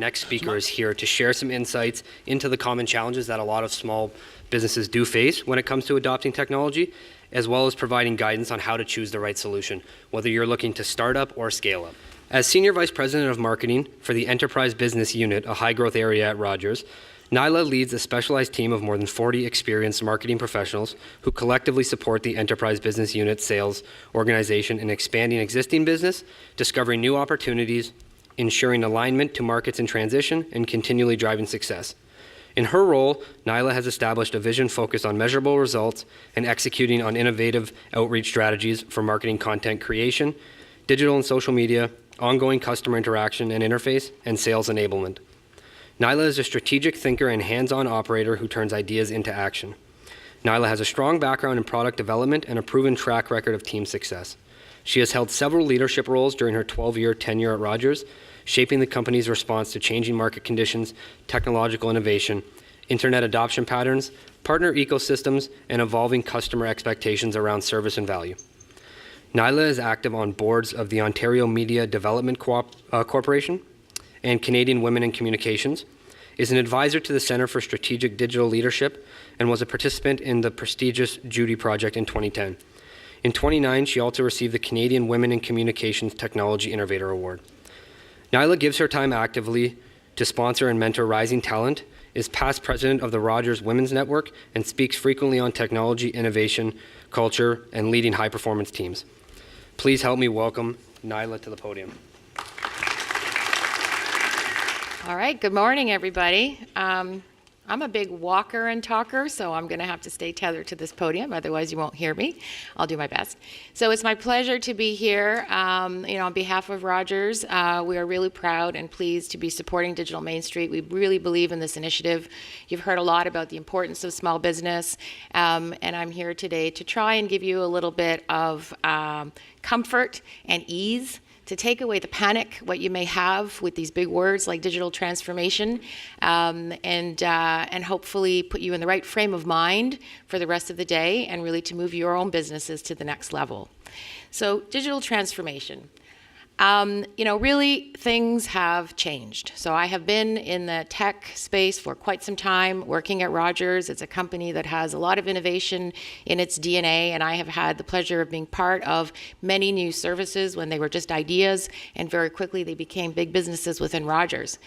next speaker is here to share some insights into the common challenges that a lot of small businesses do face when it comes to adopting technology, as well as providing guidance on how to choose the right solution, whether you're looking to start up or scale up. As Senior Vice President of Marketing for the Enterprise Business Unit, a high-growth area at Rogers, Nyla leads a specialized team of more than 40 experienced marketing professionals who collectively support the Enterprise Business Unit sales organization in expanding existing business, discovering new opportunities, ensuring alignment to markets in transition, and continually driving success. In her role, Nyla has established a vision focused on measurable results and executing on innovative outreach strategies for marketing content creation, digital and social media, ongoing customer interaction and interface, and sales enablement. Nyla is a strategic thinker and hands-on operator who turns ideas into action. Nyla has a strong background in product development and a proven track record of team success. She has held several leadership roles during her 12-year tenure at Rogers, shaping the company's response to changing market conditions, technological innovation, internet adoption patterns, partner ecosystems, and evolving customer expectations around service and value. Nyla is active on boards of the Ontario Media Development Corporation and Canadian Women in Communications, is an advisor to the Centre for Strategic Digital Leadership, and was a participant in the prestigious Judy Project in 2010. In 2009, she also received the Canadian Women in Communications Technology Innovator Award. Nyla gives her time actively to sponsor and mentor rising talent, is past president of the Rogers Women's Network, and speaks frequently on technology, innovation, culture, and leading high-performance teams. Please help me welcome Nyla to the podium. All right, good morning, everybody. I'm a big walker and talker, so I'm going to have to stay tethered to this podium, otherwise you won't hear me. I'll do my best. So it's my pleasure to be here. On behalf of Rogers, we are really proud and pleased to be supporting Digital Main Street. We really believe in this initiative. You've heard a lot about the importance of small business, and I'm here today to try and give you a little bit of comfort and ease to take away the panic, what you may have with these big words like digital transformation, and hopefully put you in the right frame of mind for the rest of the day and really to move your own businesses to the next level. So digital transformation. Really things have changed. So I have been in the tech space for quite some time, working at Rogers. It's a company that has a lot of innovation in its DNA, and I have had the pleasure of being part of many new services when they were just ideas, and very quickly they became big businesses within Rogers.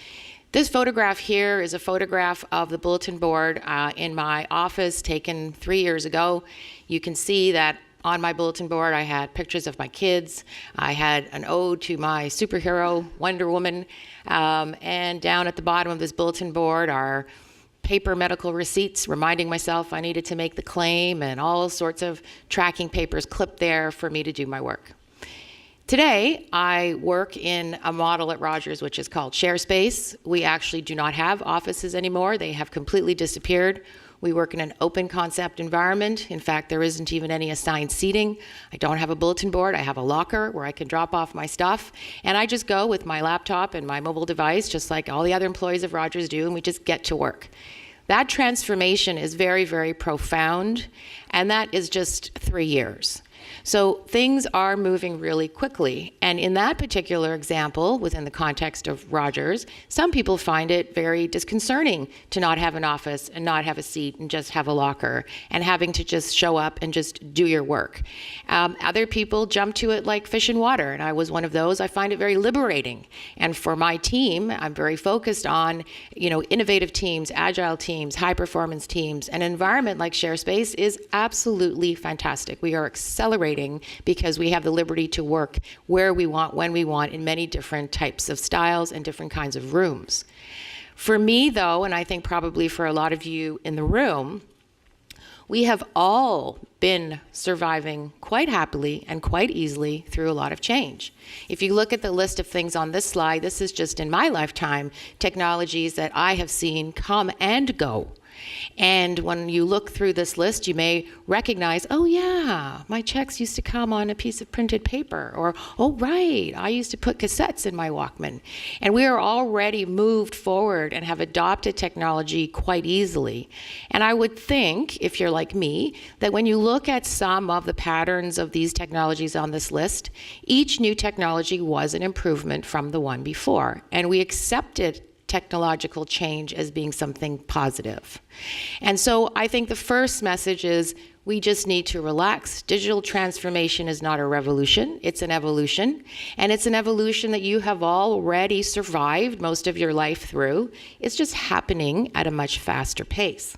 This photograph here is a photograph of the bulletin board in my office taken 3 years ago. You can see that on my bulletin board, I had pictures of my kids. I had an ode to my superhero, Wonder Woman. And down at the bottom of this bulletin board are paper medical receipts reminding myself I needed to make the claim, and all sorts of tracking papers clipped there for me to do my work. Today, I work in a model at Rogers which is called Share Space. We actually do not have offices anymore. They have completely disappeared. We work in an open concept environment. In fact, there isn't even any assigned seating. I don't have a bulletin board. I have a locker where I can drop off my stuff. And I just go with my laptop and my mobile device, just like all the other employees of Rogers do, and we just get to work. That transformation is very, very profound, and that is just 3 years. So things are moving really quickly. And in that particular example, within the context of Rogers, some people find it very disconcerting to not have an office and not have a seat and just have a locker and having to just show up and just do your work. Other people jump to it like fish in water, and I was one of those. I find it very liberating. And for my team, I'm very focused on, innovative teams, agile teams, high performance teams. An environment like ShareSpace is absolutely fantastic. We are accelerating because we have the liberty to work where we want, when we want, in many different types of styles and different kinds of rooms. For me, though, and I think probably for a lot of you in the room, we have all been surviving quite happily and quite easily through a lot of change. If you look at the list of things on this slide, this is just in my lifetime, technologies that I have seen come and go. And when you look through this list, you may recognize, oh yeah, my checks used to come on a piece of printed paper, or, oh right, I used to put cassettes in my Walkman. And we are already moved forward and have adopted technology quite easily. And I would think, if you're like me, that when you look at some of the patterns of these technologies on this list, each new technology was an improvement from the one before. And we accepted technological change as being something positive. And so I think the first message is we just need to relax. Digital transformation is not a revolution, it's an evolution. And it's an evolution that you have already survived most of your life through. It's just happening at a much faster pace.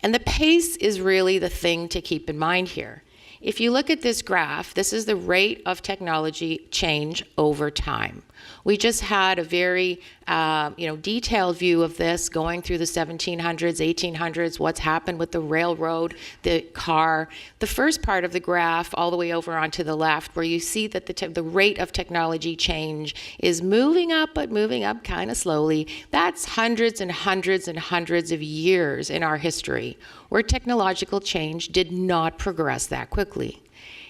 And the pace is really the thing to keep in mind here. If you look at this graph, this is the rate of technology change over time. We just had a very detailed view of this going through the 1700s, 1800s, what's happened with the railroad, the car. The first part of the graph, all the way over onto the left, where you see that the rate of technology change is moving up, but moving up kind of slowly. That's hundreds and hundreds and hundreds of years in our history where technological change did not progress that quickly.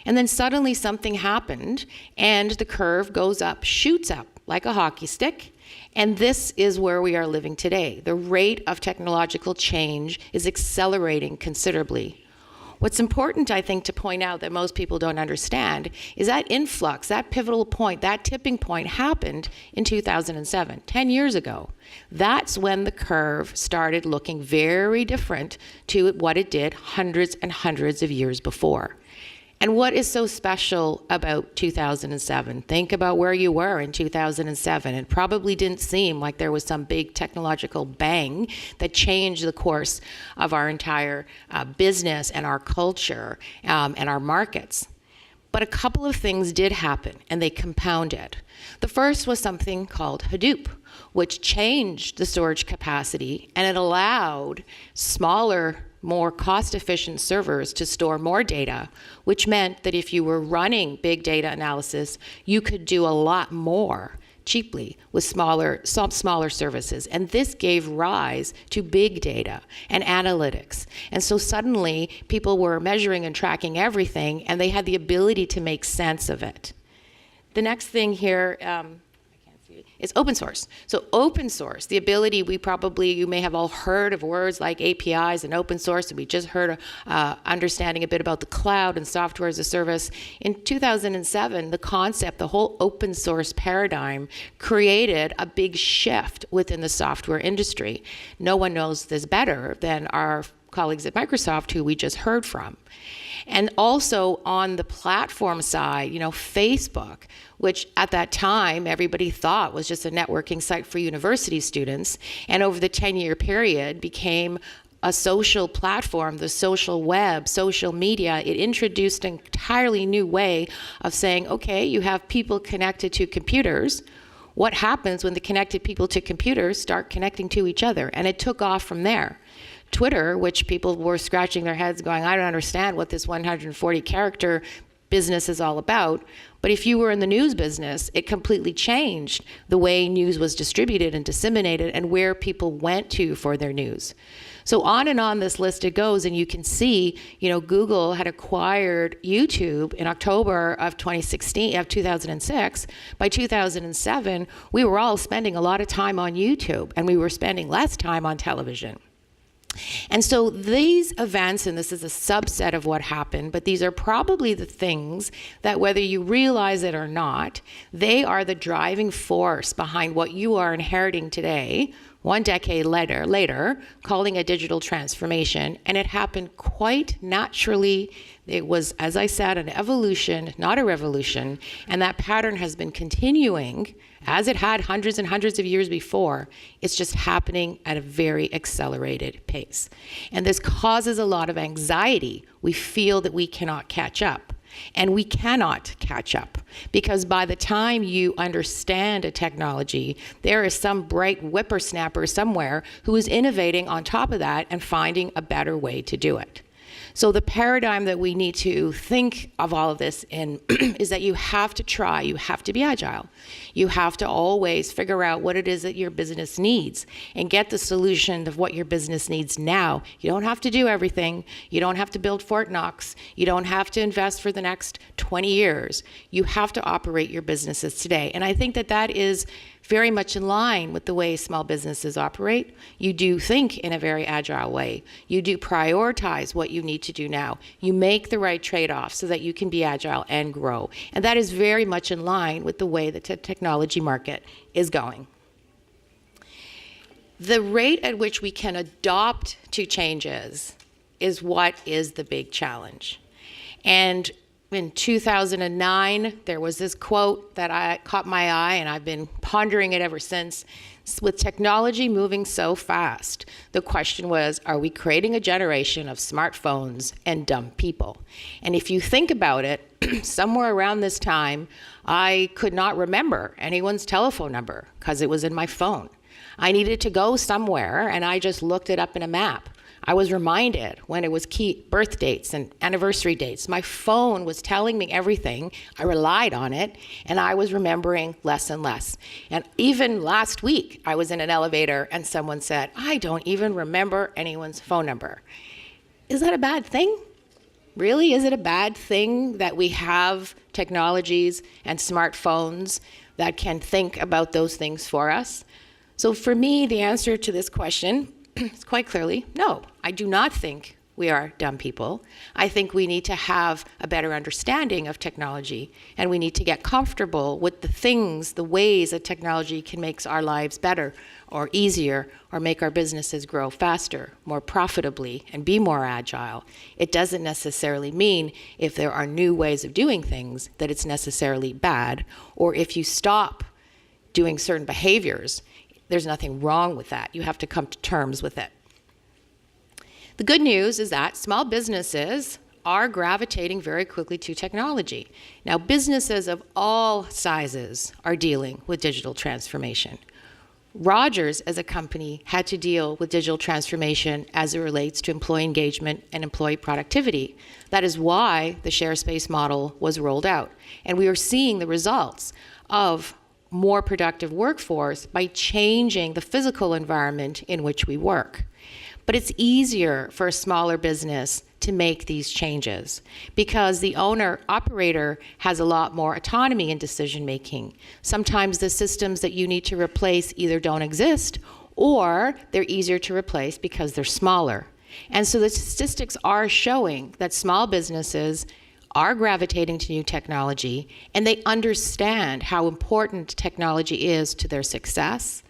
And then suddenly something happened and the curve goes up, shoots up like a hockey stick. And this is where we are living today. The rate of technological change is accelerating considerably. What's important, I think, to point out that most people don't understand is that influx, that pivotal point, that tipping point happened in 2007, 10 years ago. That's when the curve started looking very different to what it did hundreds and hundreds of years before. And what is so special about 2007? Think about where you were in 2007. It probably didn't seem like there was some big technological bang that changed the course of our entire business and our culture and our markets. But a couple of things did happen, and they compounded. The first was something called Hadoop, which changed the storage capacity, and it allowed smaller, more cost-efficient servers to store more data, which meant that if you were running big data analysis, you could do a lot more cheaply with smaller services. And this gave rise to big data and analytics. And so suddenly people were measuring and tracking everything, and they had the ability to make sense of it. The next thing here, is open source. So open source, the ability, you may have all heard of words like APIs and open source, and we just heard understanding a bit about the cloud and software as a service. In 2007, the concept, the whole open source paradigm created a big shift within the software industry. No one knows this better than our colleagues at Microsoft, who we just heard from. And also on the platform side, Facebook, which at that time everybody thought was just a networking site for university students, and over the 10-year period became a social platform, the social web, social media. It introduced an entirely new way of saying, okay, you have people connected to computers. What happens when the connected people to computers start connecting to each other? And it took off from there. Twitter, which people were scratching their heads going, I don't understand what this 140 character business is all about. But if you were in the news business, it completely changed the way news was distributed and disseminated and where people went to for their news. So on and on this list it goes, and you can see, Google had acquired YouTube in October of 2006. By 2007, we were all spending a lot of time on YouTube, and we were spending less time on television. And so these events, and this is a subset of what happened, but these are probably the things that, whether you realize it or not, they are the driving force behind what you are inheriting today, one decade later, calling a digital transformation. And it happened quite naturally. It was, as I said, an evolution, not a revolution. And that pattern has been continuing as it had hundreds and hundreds of years before. It's just happening at a very accelerated pace. And this causes a lot of anxiety. We feel that we cannot catch up. And we cannot catch up, because by the time you understand a technology, there is some bright whippersnapper somewhere who is innovating on top of that and finding a better way to do it. So the paradigm that we need to think of all of this in is that you have to be agile. You have to always figure out what it is that your business needs and get the solution of what your business needs now. You don't have to do everything. You don't have to build Fort Knox. You don't have to invest for the next 20 years. You have to operate your businesses today. And I think that that is very much in line with the way small businesses operate. You do think in a very agile way. You do prioritize what you need to do now. You make the right trade-offs so that you can be agile and grow. And that is very much in line with the way that the technology market is going. The rate at which we can adopt to changes is what is the big challenge. And in 2009, there was this quote that caught my eye, and I've been pondering it ever since. With technology moving so fast, the question was, are we creating a generation of smartphones and dumb people? And if you think about it, somewhere around this time, I could not remember anyone's telephone number because it was in my phone. I needed to go somewhere, and I just looked it up in a map. I was reminded when it was key birth dates and anniversary dates. My phone was telling me everything. I relied on it, and I was remembering less and less. And even last week, I was in an elevator, and someone said, I don't even remember anyone's phone number. Is that a bad thing? Really? Is it a bad thing that we have technologies and smartphones that can think about those things for us? So for me, the answer to this question is quite clearly, no, I do not think we are dumb people. I think we need to have a better understanding of technology, and we need to get comfortable with the things, the ways that technology can make our lives better or easier or make our businesses grow faster, more profitably, and be more agile. It doesn't necessarily mean if there are new ways of doing things that it's necessarily bad, or if you stop doing certain behaviors, there's nothing wrong with that. You have to come to terms with it. The good news is that small businesses are gravitating very quickly to technology. Now, businesses of all sizes are dealing with digital transformation. Rogers, as a company, had to deal with digital transformation as it relates to employee engagement and employee productivity. That is why the share space model was rolled out. And we are seeing the results of more productive workforce by changing the physical environment in which we work. But it's easier for a smaller business to make these changes because the owner-operator has a lot more autonomy in decision-making. Sometimes the systems that you need to replace either don't exist or they're easier to replace because they're smaller. And so the statistics are showing that small businesses are gravitating to new technology, and they understand how important technology is to their success.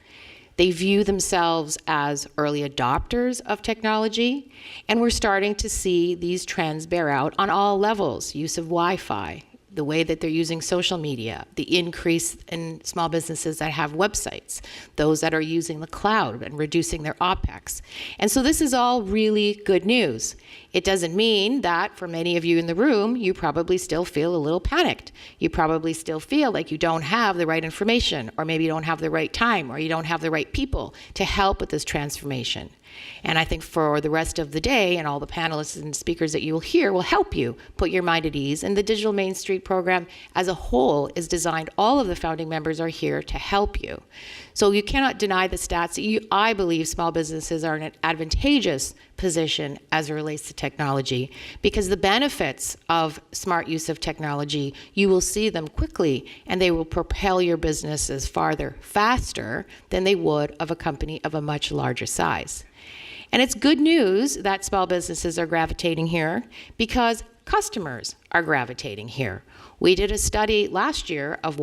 They view themselves as early adopters of technology, and we're starting to see these trends bear out on all levels: use of Wi-Fi, the way that they're using social media, the increase in small businesses that have websites, those that are using the cloud and reducing their OPEX. And so this is all really good news. It doesn't mean that for many of you in the room, you probably still feel a little panicked. You probably still feel like you don't have the right information, or maybe you don't have the right time, or you don't have the right people to help with this transformation. And I think for the rest of the day, and all the panelists and speakers that you will hear will help you put your mind at ease. And the Digital Main Street program as a whole is designed, all of the founding members are here to help you. So you cannot deny the stats. I believe small businesses are in an advantageous position as it relates to technology, because the benefits of smart use of technology, you will see them quickly, and they will propel your businesses farther, faster than they would of a company of a much larger size. And it's good news that small businesses are gravitating here because customers are gravitating here. We did a study last year of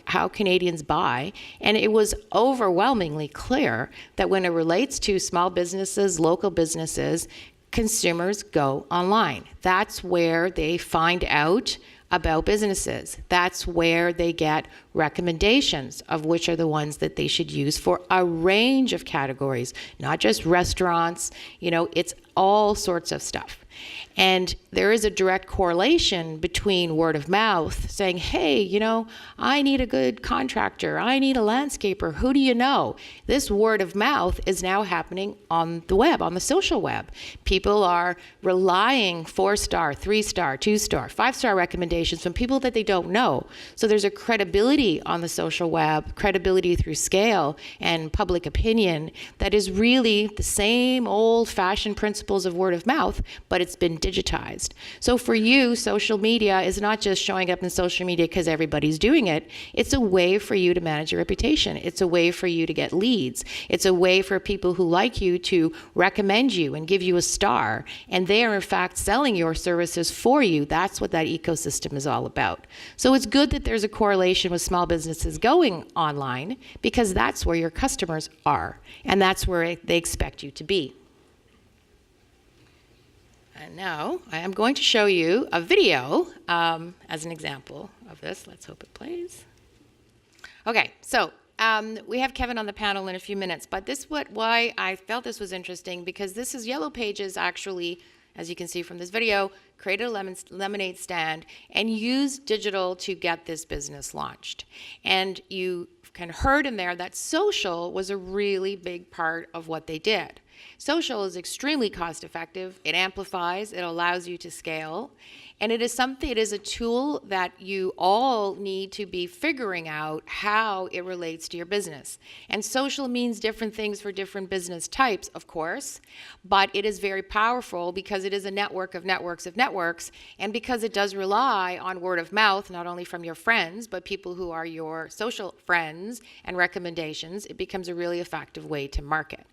how Canadians buy, and it was overwhelmingly clear that when it relates to small businesses, local businesses, consumers go online. That's where they find out about businesses. That's where they get recommendations of which are the ones that they should use for a range of categories, not just restaurants, it's all sorts of stuff. And there is a direct correlation between word of mouth saying, hey, I need a good contractor, I need a landscaper, who do you know? This word of mouth is now happening on the web, on the social web. People are relying 4-star, 3-star, 2-star, 5-star recommendations from people that they don't know. So there's a credibility on the social web, credibility through scale and public opinion that is really the same old-fashioned principles of word of mouth, but it's it's been digitized. So for you, social media is not just showing up in social media because everybody's doing it. It's a way for you to manage your reputation. It's a way for you to get leads. It's a way for people who like you to recommend you and give you a star. And they are in fact selling your services for you. That's what that ecosystem is all about. So it's good that there's a correlation with small businesses going online, because that's where your customers are. And that's where they expect you to be. And now I am going to show you a video as an example of this. Let's hope it plays. Okay, so we have Kevin on the panel in a few minutes, but why I felt this was interesting, because this is Yellow Pages actually, as you can see from this video, created a lemonade stand and used digital to get this business launched. And you kind of heard in there that social was a really big part of what they did. Social is extremely cost effective. It amplifies, it allows you to scale. And it is a tool that you all need to be figuring out how it relates to your business. And social means different things for different business types, of course, but it is very powerful because it is a network of networks of networks, and because it does rely on word of mouth, not only from your friends, but people who are your social friends and recommendations. It becomes a really effective way to market.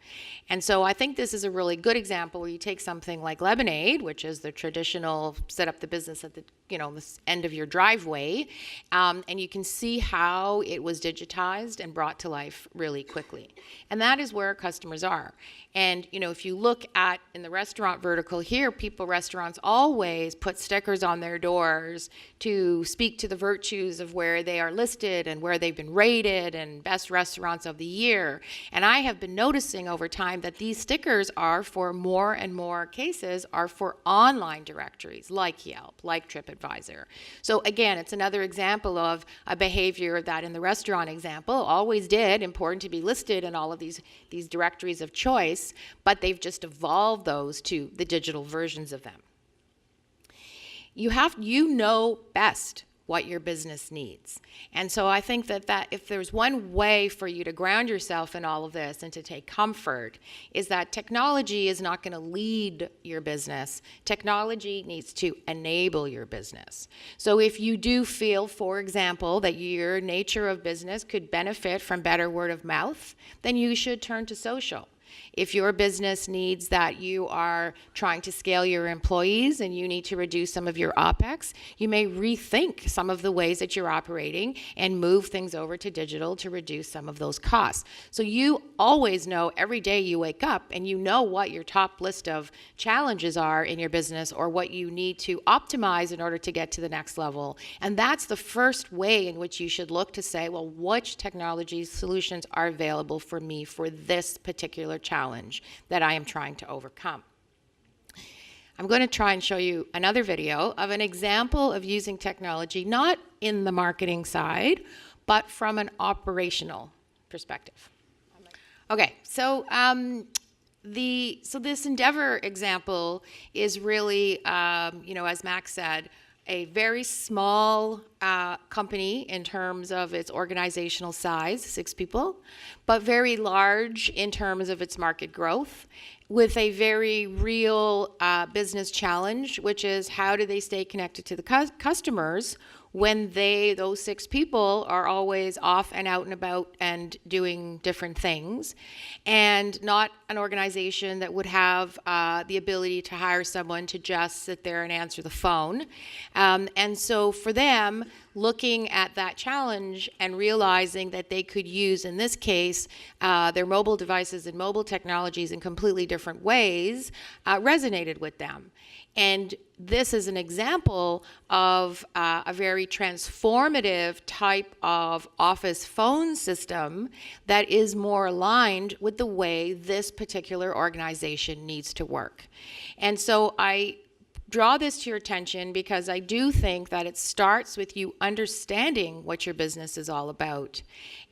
And so I think this is a really good example where you take something like Lemonade, which is the traditional set up the business at the this end of your driveway, and you can see how it was digitized and brought to life really quickly. And that is where customers are. And if you look at in the restaurant vertical here, restaurants always put stickers on their doors to speak to the virtues of where they are listed and where they've been rated and best restaurants of the year. And I have been noticing over time that these stickers are, for more and more cases, are for online directories like Yelp, like TripAdvisor. So again, it's another example of a behavior that in the restaurant example always did, important to be listed in all of these directories of choice, but they've just evolved those to the digital versions of them. You know best what your business needs. And so I think that if there's one way for you to ground yourself in all of this and to take comfort, is that technology is not going to lead your business. Technology needs to enable your business. So if you do feel, for example, that your nature of business could benefit from better word of mouth, then you should turn to social. If your business needs that you are trying to scale your employees and you need to reduce some of your OPEX, you may rethink some of the ways that you're operating and move things over to digital to reduce some of those costs. So you always know every day you wake up and you know what your top list of challenges are in your business or what you need to optimize in order to get to the next level. And that's the first way in which you should look to say, well, which technology solutions are available for me for this particular challenge that I am trying to overcome. I'm going to try and show you another video of an example of using technology, not in the marketing side, but from an operational perspective. Okay, so this Endeavor example is really, as Max said, a very small company in terms of its organizational size, 6 people, but very large in terms of its market growth, with a very real business challenge, which is how do they stay connected to the customers when those 6 people are always off and out and about and doing different things, and not an organization that would have the ability to hire someone to just sit there and answer the phone. And so for them, looking at that challenge and realizing that they could use, in this case, their mobile devices and mobile technologies in completely different ways, resonated with them. And this is an example of a very transformative type of office phone system that is more aligned with the way this particular organization needs to work. And so I draw this to your attention because I do think that it starts with you understanding what your business is all about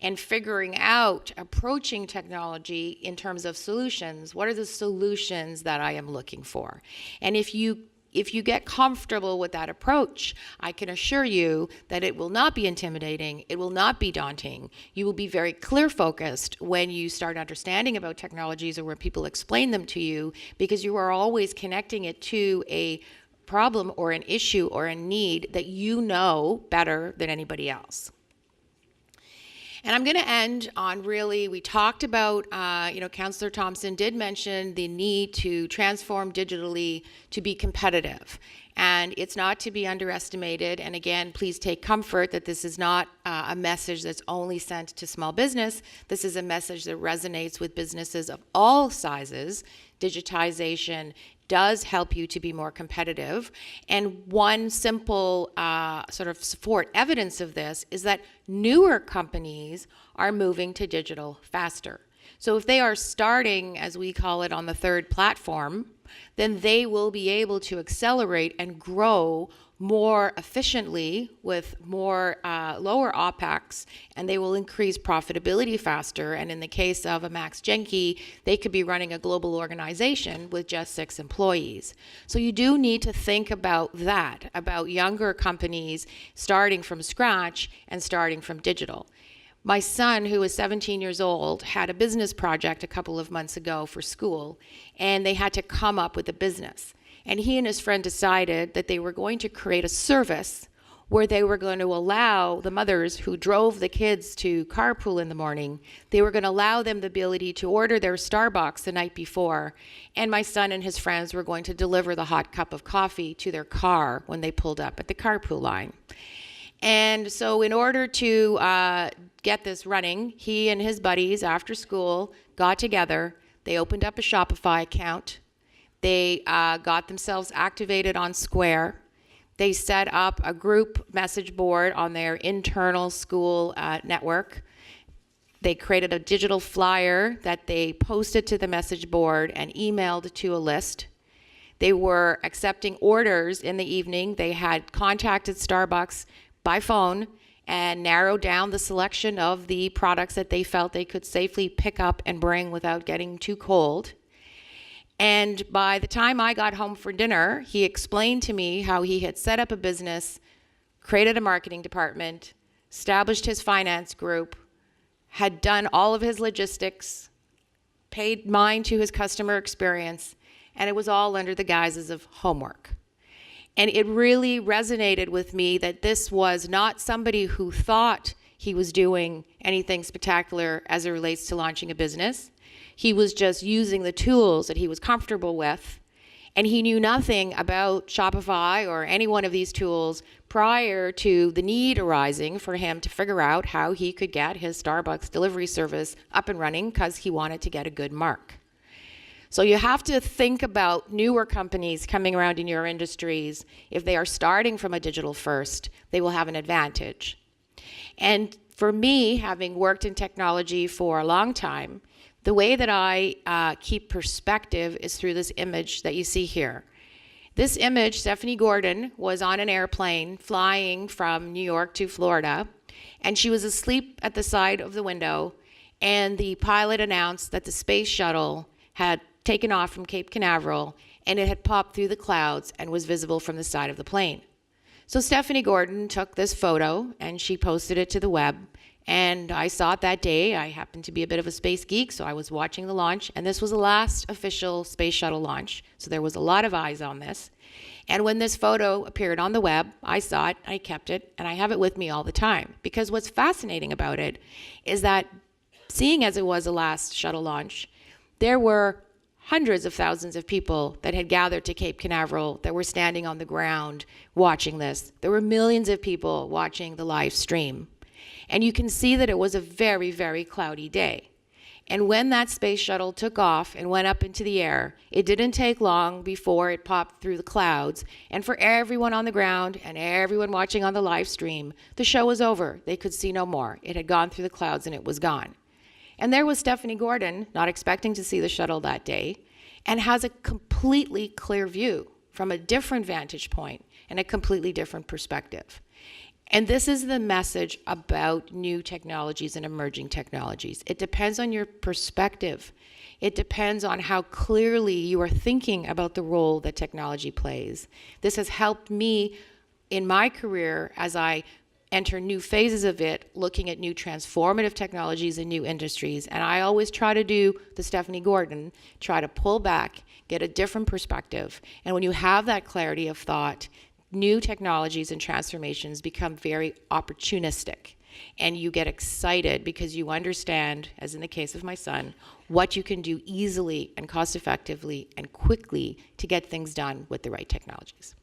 and figuring out, approaching technology in terms of solutions. What are the solutions that I am looking for? And if you If you get comfortable with that approach, I can assure you that it will not be intimidating, it will not be daunting. You will be very clear focused when you start understanding about technologies or when people explain them to you, because you are always connecting it to a problem or an issue or a need that you know better than anybody else. And I'm going to end on really, we talked about, Councillor Thompson did mention the need to transform digitally to be competitive. And it's not to be underestimated. And again, please take comfort that this is not a message that's only sent to small business. This is a message that resonates with businesses of all sizes. Digitization does help you to be more competitive. And one simple sort of support evidence of this is that newer companies are moving to digital faster. So if they are starting, as we call it, on the third platform, then they will be able to accelerate and grow more efficiently with more lower OPEX, and they will increase profitability faster. And in the case of a Max Genke, they could be running a global organization with just 6 employees. So you do need to think about that, about younger companies starting from scratch and starting from digital. My son, who is 17 years old, had a business project a couple of months ago for school, and they had to come up with a business. And he and his friend decided that they were going to create a service where they were going to allow the mothers who drove the kids to carpool in the morning, they were going to allow them the ability to order their Starbucks the night before. And my son and his friends were going to deliver the hot cup of coffee to their car when they pulled up at the carpool line. And so in order to get this running, he and his buddies after school got together. They opened up a Shopify account. They got themselves activated on Square. They set up a group message board on their internal school network. They created a digital flyer that they posted to the message board and emailed to a list. They were accepting orders in the evening. They had contacted Starbucks by phone and narrowed down the selection of the products that they felt they could safely pick up and bring without getting too cold. And by the time I got home for dinner, he explained to me how he had set up a business, created a marketing department, established his finance group, had done all of his logistics, paid mind to his customer experience, and it was all under the guises of homework. And it really resonated with me that this was not somebody who thought he was doing anything spectacular as it relates to launching a business. He was just using the tools that he was comfortable with, and he knew nothing about Shopify or any one of these tools prior to the need arising for him to figure out how he could get his Starbucks delivery service up and running because he wanted to get a good mark. So you have to think about newer companies coming around in your industries. If they are starting from a digital first, they will have an advantage. And for me, having worked in technology for a long time, the way that I keep perspective is through this image that you see here. This image, Stephanie Gordon was on an airplane flying from New York to Florida, and she was asleep at the side of the window, and the pilot announced that the space shuttle had taken off from Cape Canaveral, and it had popped through the clouds and was visible from the side of the plane. So Stephanie Gordon took this photo and she posted it to the web, and I saw it that day. I happened to be a bit of a space geek, so I was watching the launch, and this was the last official space shuttle launch, so there was a lot of eyes on this. And when this photo appeared on the web, I saw it, I kept it, and I have it with me all the time, because what's fascinating about it is that, seeing as it was the last shuttle launch, there were hundreds of thousands of people that had gathered to Cape Canaveral that were standing on the ground watching this. There were millions of people watching the live stream. And you can see that it was a very, very cloudy day. And when that space shuttle took off and went up into the air, it didn't take long before it popped through the clouds. And for everyone on the ground and everyone watching on the live stream, the show was over. They could see no more. It had gone through the clouds and it was gone. And there was Stephanie Gordon, not expecting to see the shuttle that day, and has a completely clear view from a different vantage point and a completely different perspective. And this is the message about new technologies and emerging technologies. It depends on your perspective. It depends on how clearly you are thinking about the role that technology plays. This has helped me in my career as I enter new phases of it, looking at new transformative technologies and new industries. And I always try to do the Stephanie Gordon, try to pull back, get a different perspective. And when you have that clarity of thought, new technologies and transformations become very opportunistic. And you get excited because you understand, as in the case of my son, what you can do easily and cost effectively and quickly to get things done with the right technologies.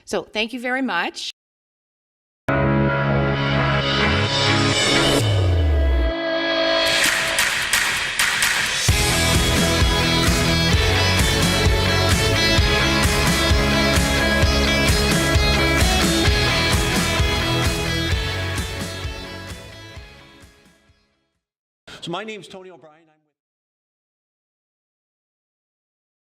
So thank you very much. So my name's Tony O'Brien.